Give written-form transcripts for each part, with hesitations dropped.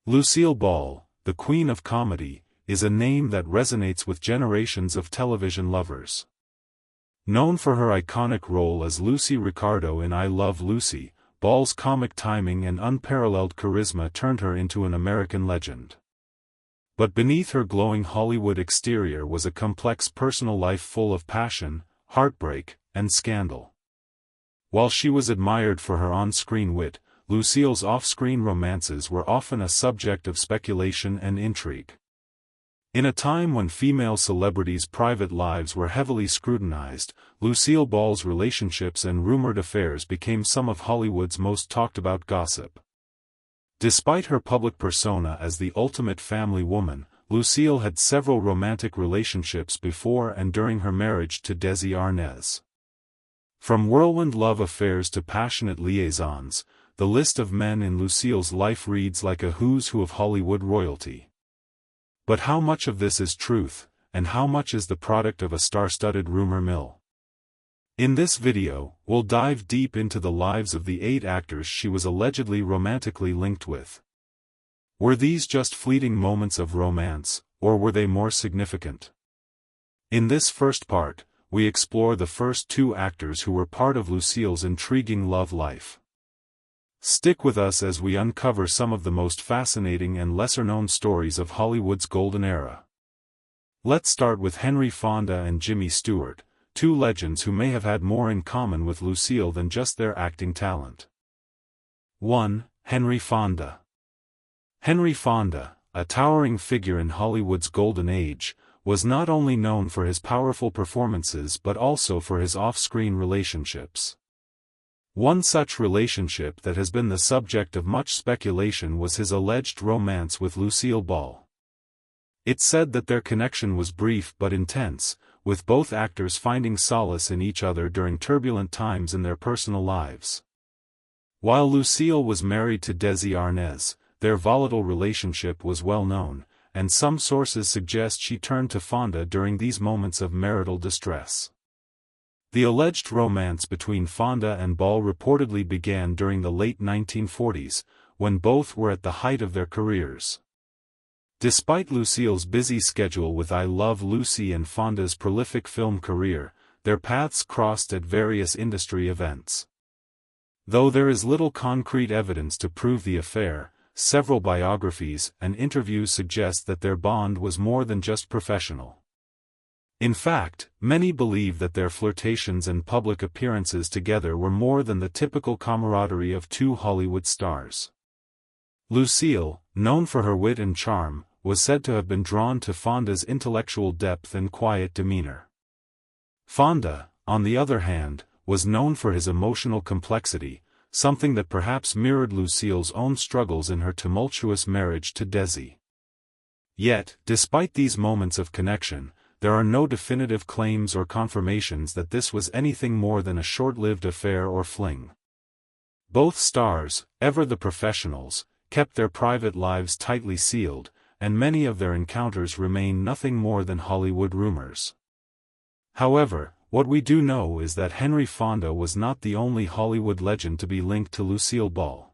Lucille Ball, the Queen of Comedy, is a name that resonates with generations of television lovers. Known for her iconic role as Lucy Ricardo in I Love Lucy, Ball's comic timing and unparalleled charisma turned her into an American legend. But beneath her glowing Hollywood exterior was a complex personal life full of passion, heartbreak, and scandal. While she was admired for her on-screen wit, Lucille's off-screen romances were often a subject of speculation and intrigue. In a time when female celebrities' private lives were heavily scrutinized, Lucille Ball's relationships and rumored affairs became some of Hollywood's most talked-about gossip. Despite her public persona as the ultimate family woman, Lucille had several romantic relationships before and during her marriage to Desi Arnaz. From whirlwind love affairs to passionate liaisons, the list of men in Lucille's life reads like a who's who of Hollywood royalty. But how much of this is truth, and how much is the product of a star-studded rumor mill? In this video, we'll dive deep into the lives of the 8 actors she was allegedly romantically linked with. Were these just fleeting moments of romance, or were they more significant? In this first part, we explore the first 2 actors who were part of Lucille's intriguing love life. Stick with us as we uncover some of the most fascinating and lesser-known stories of Hollywood's golden era. Let's start with Henry Fonda and Jimmy Stewart, 2 legends who may have had more in common with Lucille than just their acting talent. 1. Henry Fonda. Henry Fonda, a towering figure in Hollywood's golden age, was not only known for his powerful performances but also for his off-screen relationships. One such relationship that has been the subject of much speculation was his alleged romance with Lucille Ball. It's said that their connection was brief but intense, with both actors finding solace in each other during turbulent times in their personal lives. While Lucille was married to Desi Arnaz, their volatile relationship was well known, and some sources suggest she turned to Fonda during these moments of marital distress. The alleged romance between Fonda and Ball reportedly began during the late 1940s, when both were at the height of their careers. Despite Lucille's busy schedule with I Love Lucy and Fonda's prolific film career, their paths crossed at various industry events. Though there is little concrete evidence to prove the affair, several biographies and interviews suggest that their bond was more than just professional. In fact, many believe that their flirtations and public appearances together were more than the typical camaraderie of 2 Hollywood stars. Lucille, known for her wit and charm, was said to have been drawn to Fonda's intellectual depth and quiet demeanor. Fonda, on the other hand, was known for his emotional complexity, something that perhaps mirrored Lucille's own struggles in her tumultuous marriage to Desi. Yet, despite these moments of connection, there are no definitive claims or confirmations that this was anything more than a short-lived affair or fling. Both stars, ever the professionals, kept their private lives tightly sealed, and many of their encounters remain nothing more than Hollywood rumors. However, what we do know is that Henry Fonda was not the only Hollywood legend to be linked to Lucille Ball.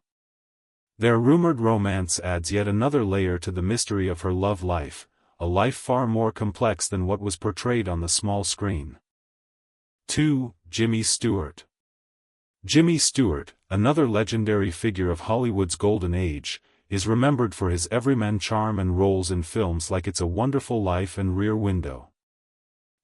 Their rumored romance adds yet another layer to the mystery of her love life, a life far more complex than what was portrayed on the small screen. 2. Jimmy Stewart. Jimmy Stewart, another legendary figure of Hollywood's golden age, is remembered for his everyman charm and roles in films like It's a Wonderful Life and Rear Window.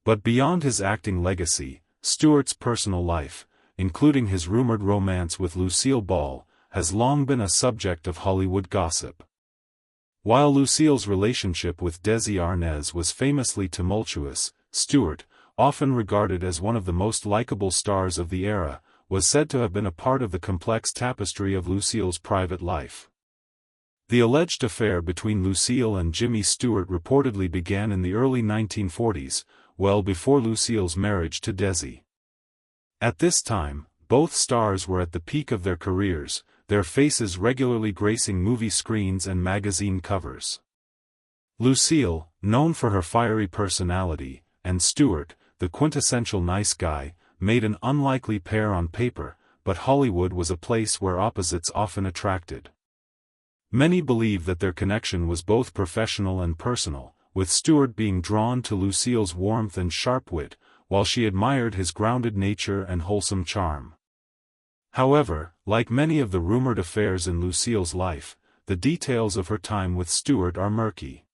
But beyond his acting legacy, Stewart's personal life, including his rumored romance with Lucille Ball, has long been a subject of Hollywood gossip. While Lucille's relationship with Desi Arnaz was famously tumultuous, Stewart, often regarded as one of the most likable stars of the era, was said to have been a part of the complex tapestry of Lucille's private life. The alleged affair between Lucille and Jimmy Stewart reportedly began in the early 1940s, well before Lucille's marriage to Desi. At this time, both stars were at the peak of their careers, their faces regularly gracing movie screens and magazine covers. Lucille, known for her fiery personality, and Stewart, the quintessential nice guy, made an unlikely pair on paper, but Hollywood was a place where opposites often attracted. Many believe that their connection was both professional and personal, with Stewart being drawn to Lucille's warmth and sharp wit, while she admired his grounded nature and wholesome charm. However, like many of the rumored affairs in Lucille's life, the details of her time with Stewart are murky.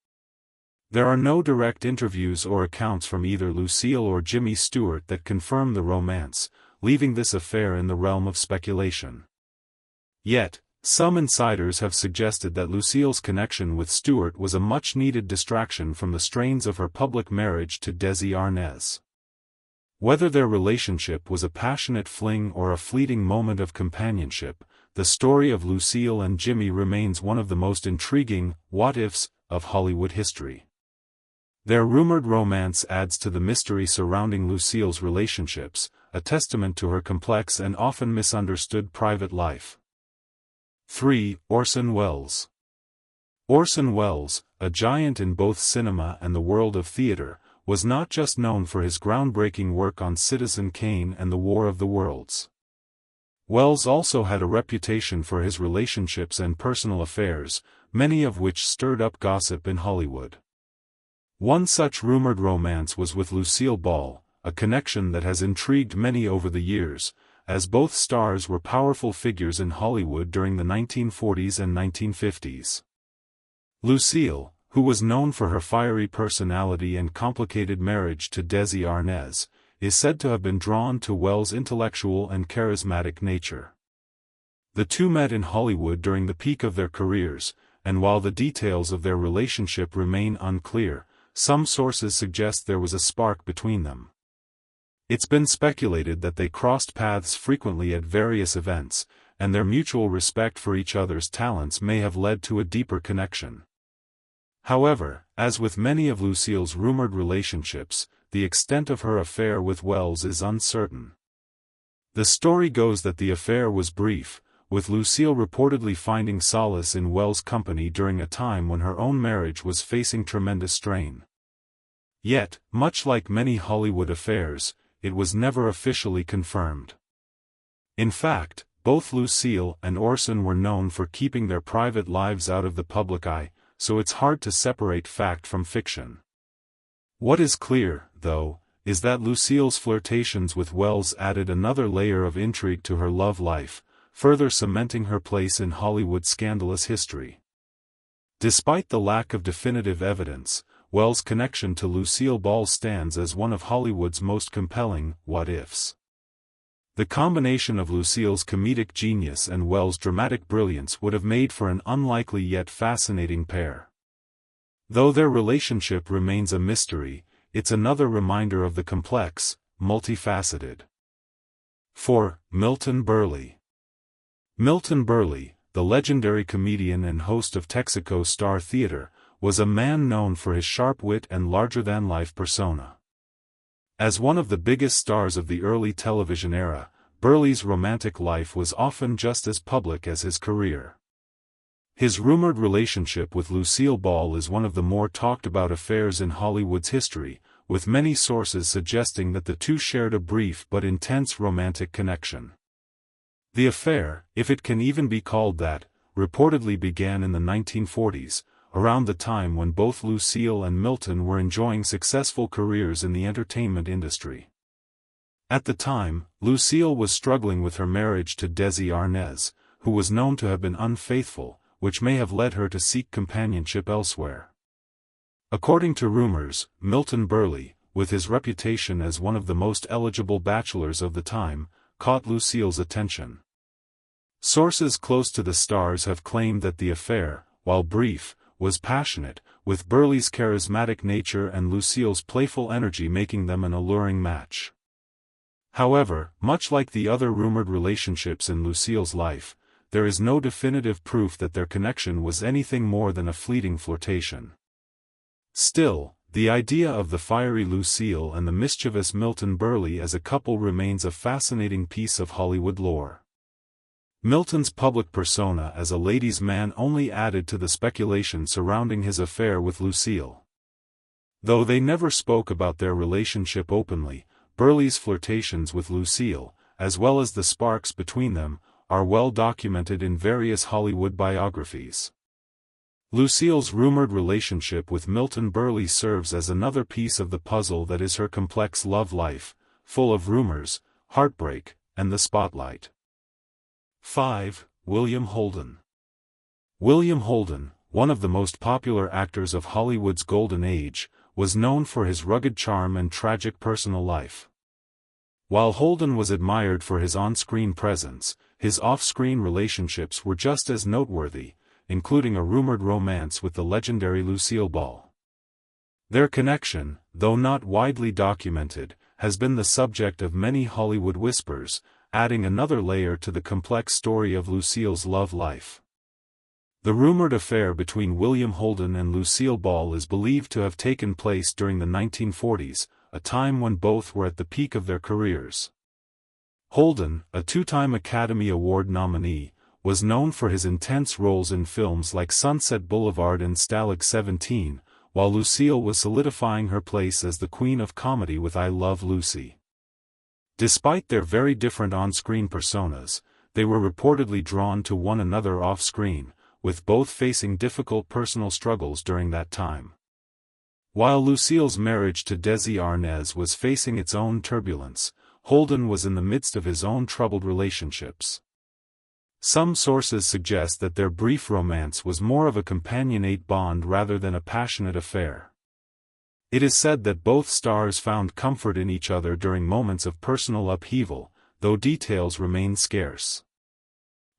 There are no direct interviews or accounts from either Lucille or Jimmy Stewart that confirm the romance, leaving this affair in the realm of speculation. Yet, some insiders have suggested that Lucille's connection with Stewart was a much-needed distraction from the strains of her public marriage to Desi Arnaz. Whether their relationship was a passionate fling or a fleeting moment of companionship, the story of Lucille and Jimmy remains one of the most intriguing what-ifs of Hollywood history. Their rumored romance adds to the mystery surrounding Lucille's relationships, a testament to her complex and often misunderstood private life. 3. Orson Welles. Orson Welles, a giant in both cinema and the world of theater, was not just known for his groundbreaking work on Citizen Kane and the War of the Worlds. Welles also had a reputation for his relationships and personal affairs, many of which stirred up gossip in Hollywood. One such rumored romance was with Lucille Ball, a connection that has intrigued many over the years, as both stars were powerful figures in Hollywood during the 1940s and 1950s. Lucille, who was known for her fiery personality and complicated marriage to Desi Arnaz, is said to have been drawn to Welles' intellectual and charismatic nature. The two met in Hollywood during the peak of their careers, and while the details of their relationship remain unclear, some sources suggest there was a spark between them. It's been speculated that they crossed paths frequently at various events, and their mutual respect for each other's talents may have led to a deeper connection. However, as with many of Lucille's rumored relationships, the extent of her affair with Welles is uncertain. The story goes that the affair was brief, with Lucille reportedly finding solace in Welles' company during a time when her own marriage was facing tremendous strain. Yet, much like many Hollywood affairs, it was never officially confirmed. In fact, both Lucille and Orson were known for keeping their private lives out of the public eye, so it's hard to separate fact from fiction. What is clear, though, is that Lucille's flirtations with Welles added another layer of intrigue to her love life, further cementing her place in Hollywood's scandalous history. Despite the lack of definitive evidence, Welles' connection to Lucille Ball stands as one of Hollywood's most compelling what-ifs. The combination of Lucille's comedic genius and Welles' dramatic brilliance would have made for an unlikely yet fascinating pair. Though their relationship remains a mystery, it's another reminder of the complex, multifaceted. 4. Milton Berle. Milton Berle, the legendary comedian and host of Texaco Star Theater, was a man known for his sharp wit and larger-than-life persona. As one of the biggest stars of the early television era, Berle's romantic life was often just as public as his career. His rumored relationship with Lucille Ball is one of the more talked-about affairs in Hollywood's history, with many sources suggesting that the two shared a brief but intense romantic connection. The affair, if it can even be called that, reportedly began in the 1940s, around the time when both Lucille and Milton were enjoying successful careers in the entertainment industry. At the time, Lucille was struggling with her marriage to Desi Arnaz, who was known to have been unfaithful, which may have led her to seek companionship elsewhere. According to rumors, Milton Berle, with his reputation as one of the most eligible bachelors of the time, caught Lucille's attention. Sources close to the stars have claimed that the affair, while brief, was passionate, with Berle's charismatic nature and Lucille's playful energy making them an alluring match. However, much like the other rumored relationships in Lucille's life, there is no definitive proof that their connection was anything more than a fleeting flirtation. Still, the idea of the fiery Lucille and the mischievous Milton Berle as a couple remains a fascinating piece of Hollywood lore. Milton's public persona as a ladies' man only added to the speculation surrounding his affair with Lucille. Though they never spoke about their relationship openly, Berle's flirtations with Lucille, as well as the sparks between them, are well documented in various Hollywood biographies. Lucille's rumored relationship with Milton Berle serves as another piece of the puzzle that is her complex love life, full of rumors, heartbreak, and the spotlight. 5. William Holden. William Holden, one of the most popular actors of Hollywood's golden age, was known for his rugged charm and tragic personal life. While Holden was admired for his on-screen presence, his off-screen relationships were just as noteworthy, including a rumored romance with the legendary Lucille Ball. Their connection, though not widely documented, has been the subject of many Hollywood whispers, adding another layer to the complex story of Lucille's love life. The rumored affair between William Holden and Lucille Ball is believed to have taken place during the 1940s, a time when both were at the peak of their careers. Holden, a two-time Academy Award nominee, was known for his intense roles in films like Sunset Boulevard and Stalag 17, while Lucille was solidifying her place as the queen of comedy with I Love Lucy. Despite their very different on-screen personas, they were reportedly drawn to one another off-screen, with both facing difficult personal struggles during that time. While Lucille's marriage to Desi Arnaz was facing its own turbulence, Holden was in the midst of his own troubled relationships. Some sources suggest that their brief romance was more of a companionate bond rather than a passionate affair. It is said that both stars found comfort in each other during moments of personal upheaval, though details remain scarce.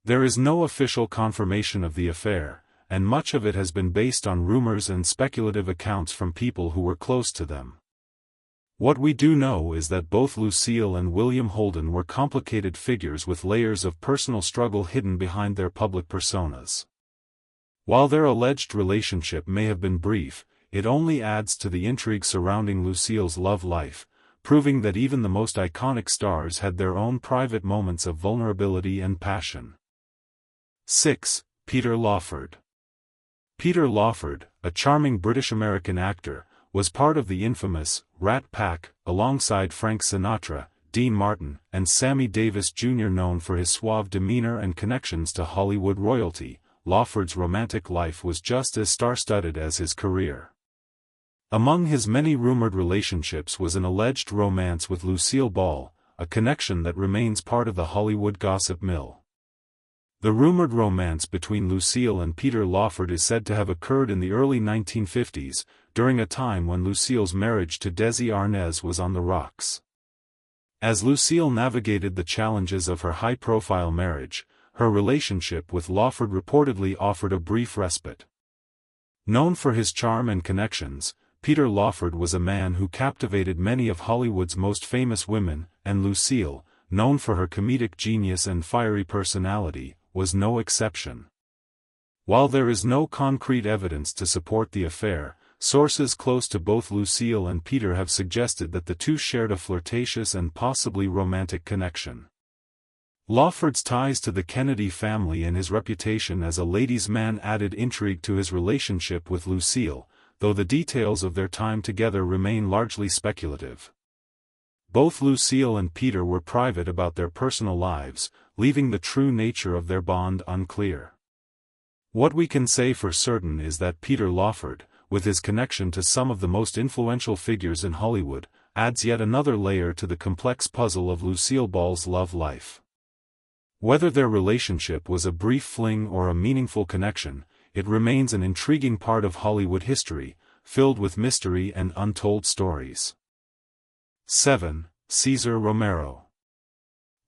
There is no official confirmation of the affair, and much of it has been based on rumors and speculative accounts from people who were close to them. What we do know is that both Lucille and William Holden were complicated figures with layers of personal struggle hidden behind their public personas. While their alleged relationship may have been brief, it only adds to the intrigue surrounding Lucille's love life, proving that even the most iconic stars had their own private moments of vulnerability and passion. 6. Peter Lawford. Peter Lawford, a charming British-American actor, was part of the infamous Rat Pack, alongside Frank Sinatra, Dean Martin, and Sammy Davis Jr. Known for his suave demeanor and connections to Hollywood royalty, Lawford's romantic life was just as star-studded as his career. Among his many rumored relationships was an alleged romance with Lucille Ball, a connection that remains part of the Hollywood gossip mill. The rumored romance between Lucille and Peter Lawford is said to have occurred in the early 1950s, during a time when Lucille's marriage to Desi Arnaz was on the rocks. As Lucille navigated the challenges of her high-profile marriage, her relationship with Lawford reportedly offered a brief respite. Known for his charm and connections, Peter Lawford was a man who captivated many of Hollywood's most famous women, and Lucille, known for her comedic genius and fiery personality, was no exception. While there is no concrete evidence to support the affair, sources close to both Lucille and Peter have suggested that the two shared a flirtatious and possibly romantic connection. Lawford's ties to the Kennedy family and his reputation as a ladies' man added intrigue to his relationship with Lucille, though the details of their time together remain largely speculative. Both Lucille and Peter were private about their personal lives, leaving the true nature of their bond unclear. What we can say for certain is that Peter Lawford, with his connection to some of the most influential figures in Hollywood, adds yet another layer to the complex puzzle of Lucille Ball's love life. Whether their relationship was a brief fling or a meaningful connection, it remains an intriguing part of Hollywood history, filled with mystery and untold stories. 7. Cesar Romero.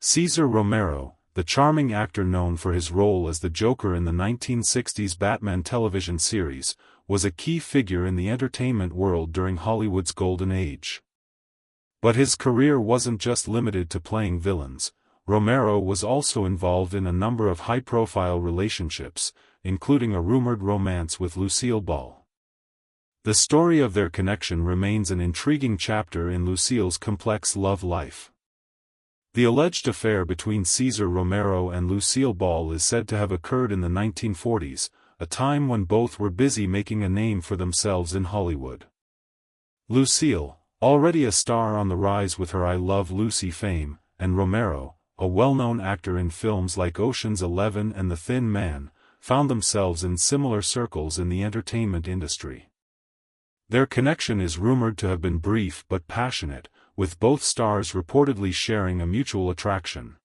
Cesar Romero, the charming actor known for his role as the Joker in the 1960s Batman television series, was a key figure in the entertainment world during Hollywood's golden age. But his career wasn't just limited to playing villains. Romero was also involved in a number of high-profile relationships, including a rumored romance with Lucille Ball. The story of their connection remains an intriguing chapter in Lucille's complex love life. The alleged affair between Cesar Romero and Lucille Ball is said to have occurred in the 1940s, a time when both were busy making a name for themselves in Hollywood. Lucille, already a star on the rise with her I Love Lucy fame, and Romero, a well-known actor in films like Ocean's 11 and The Thin Man, found themselves in similar circles in the entertainment industry. Their connection is rumored to have been brief but passionate, with both stars reportedly sharing a mutual attraction.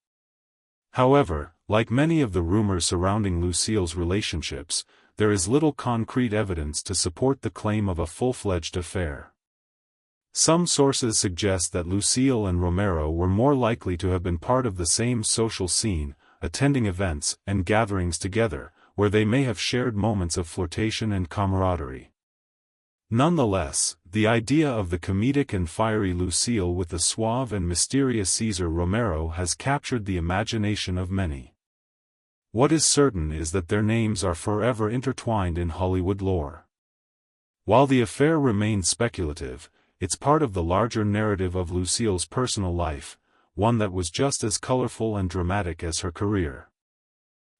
However, like many of the rumors surrounding Lucille's relationships, there is little concrete evidence to support the claim of a full-fledged affair. Some sources suggest that Lucille and Romero were more likely to have been part of the same social scene, attending events and gatherings together, where they may have shared moments of flirtation and camaraderie. Nonetheless, the idea of the comedic and fiery Lucille with the suave and mysterious Cesar Romero has captured the imagination of many. What is certain is that their names are forever intertwined in Hollywood lore. While the affair remains speculative, it's part of the larger narrative of Lucille's personal life, one that was just as colorful and dramatic as her career.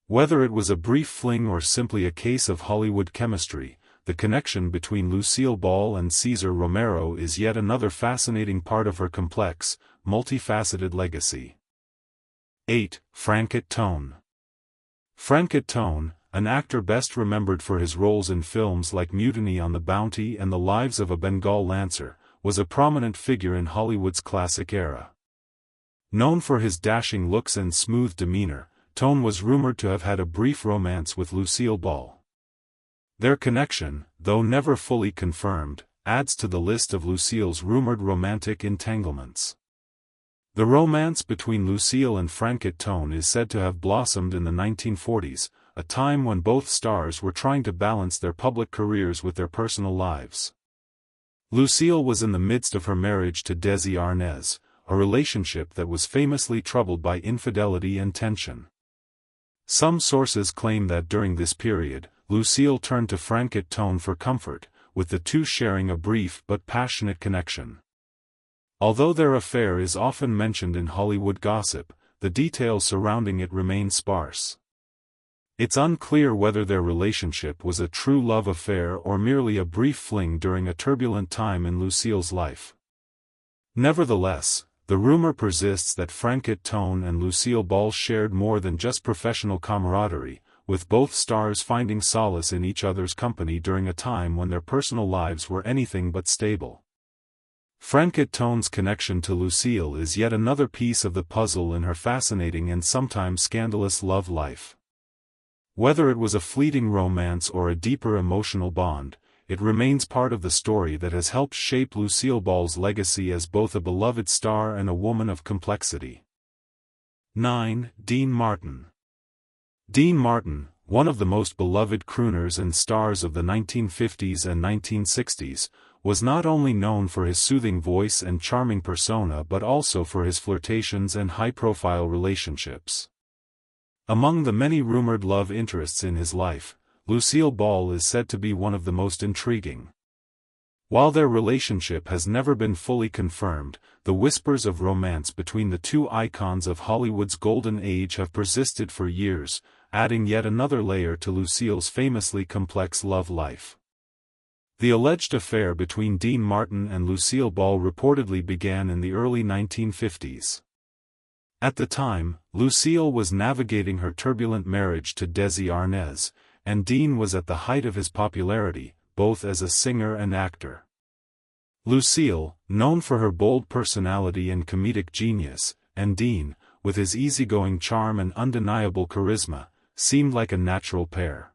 Whether it was a brief fling or simply a case of Hollywood chemistry, the connection between Lucille Ball and Cesar Romero is yet another fascinating part of her complex, multifaceted legacy. 8. Franket Tone. Franket Tone, an actor best remembered for his roles in films like Mutiny on the Bounty and The Lives of a Bengal Lancer, was a prominent figure in Hollywood's classic era. Known for his dashing looks and smooth demeanor, Tone was rumored to have had a brief romance with Lucille Ball. Their connection, though never fully confirmed, adds to the list of Lucille's rumored romantic entanglements. The romance between Lucille and Franket Tone is said to have blossomed in the 1940s, a time when both stars were trying to balance their public careers with their personal lives. Lucille was in the midst of her marriage to Desi Arnaz, a relationship that was famously troubled by infidelity and tension. Some sources claim that during this period, Lucille turned to Franket Tone for comfort, with the two sharing a brief but passionate connection. Although their affair is often mentioned in Hollywood gossip, the details surrounding it remain sparse. It's unclear whether their relationship was a true love affair or merely a brief fling during a turbulent time in Lucille's life. Nevertheless, the rumor persists that Franket Tone and Lucille Ball shared more than just professional camaraderie, with both stars finding solace in each other's company during a time when their personal lives were anything but stable. Franket Tone's connection to Lucille is yet another piece of the puzzle in her fascinating and sometimes scandalous love life. Whether it was a fleeting romance or a deeper emotional bond, it remains part of the story that has helped shape Lucille Ball's legacy as both a beloved star and a woman of complexity. 9. Dean Martin. Dean Martin, one of the most beloved crooners and stars of the 1950s and 1960s, was not only known for his soothing voice and charming persona but also for his flirtations and high-profile relationships. Among the many rumored love interests in his life, Lucille Ball is said to be one of the most intriguing. While their relationship has never been fully confirmed, the whispers of romance between the two icons of Hollywood's golden age have persisted for years, adding yet another layer to Lucille's famously complex love life. The alleged affair between Dean Martin and Lucille Ball reportedly began in the early 1950s. At the time, Lucille was navigating her turbulent marriage to Desi Arnaz, and Dean was at the height of his popularity, both as a singer and actor. Lucille, known for her bold personality and comedic genius, and Dean, with his easygoing charm and undeniable charisma, seemed like a natural pair.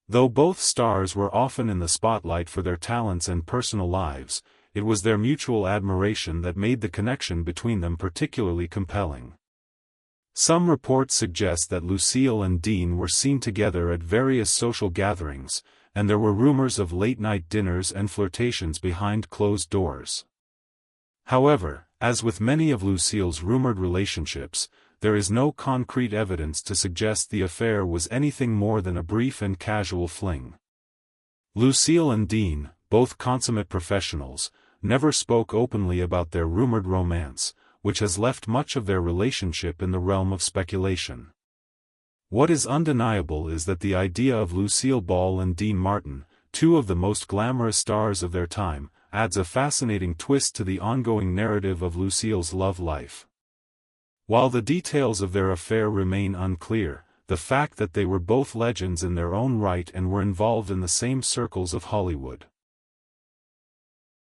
Though both stars were often in the spotlight for their talents and personal lives, it was their mutual admiration that made the connection between them particularly compelling. Some reports suggest that Lucille and Dean were seen together at various social gatherings, and there were rumors of late-night dinners and flirtations behind closed doors. However, as with many of Lucille's rumored relationships, there is no concrete evidence to suggest the affair was anything more than a brief and casual fling. Lucille and Dean, both consummate professionals, never spoke openly about their rumored romance, which has left much of their relationship in the realm of speculation. What is undeniable is that the idea of Lucille Ball and Dean Martin, two of the most glamorous stars of their time, adds a fascinating twist to the ongoing narrative of Lucille's love life. While the details of their affair remain unclear, the fact that they were both legends in their own right and were involved in the same circles of Hollywood.